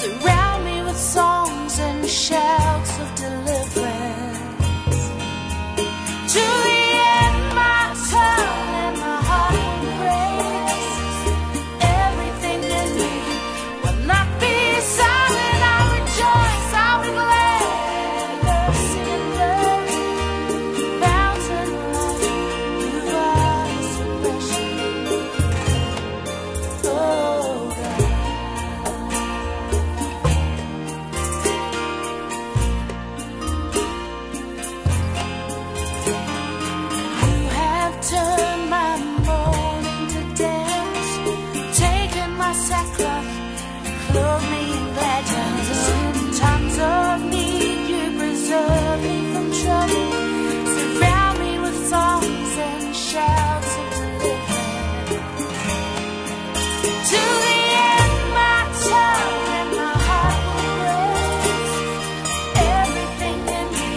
Surround me with songs and shouts of deliverance. To the end, my tongue and my heart will praise. Everything in me will not be silent. I'll rejoice, I'll be glad. Mercy and love, fountain of life, you are so precious. Oh God. You have turned my mourning to dance, taken my sackcloth, clothed me in gladness. In times of need, you preserve me from trouble. Surround me with songs and shouts of deliverance. To the end, my tongue and my heart will praise. Everything in me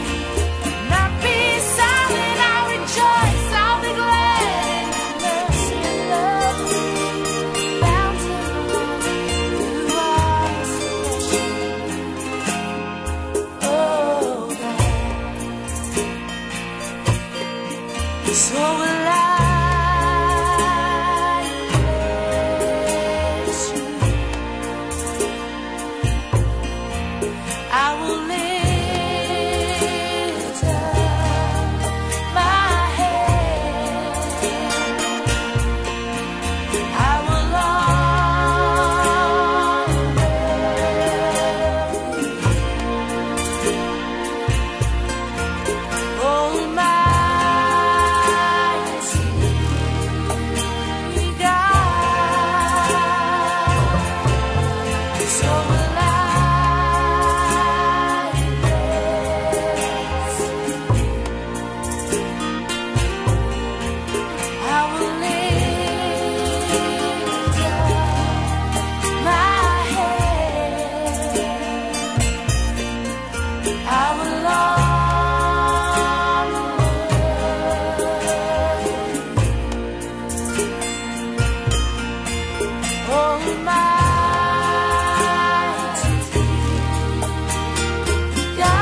will not be silent. I'll rejoice, I'll be glad. Mercy and love, fountain of life, you are so precious. Oh God. So will I praise you. I will lift up my head. I will honor you. Almighty God. So will I praise. I will lift up my head. I will honor you. Almighty God.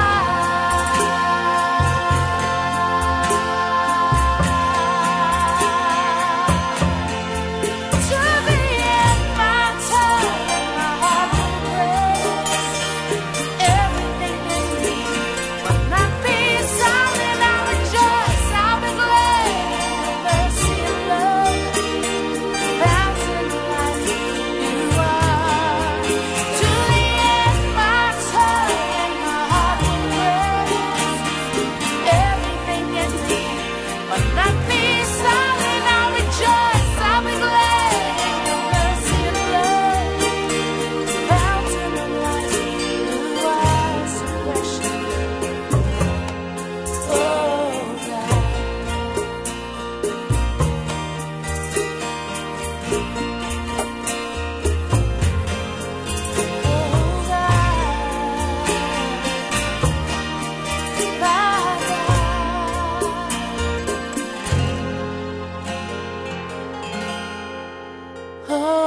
To the end, my tongue and my heart will praise. Everything in me will not be silent. I'll rejoice, I'll be glad. Mercy and love, fountain of life, you are. To the end, my tongue and my heart will praise. Everything in me will not be silent. I'll rejoice, I'll be glad. Mercy and love, fountain of life, you are so precious. Oh God. Oh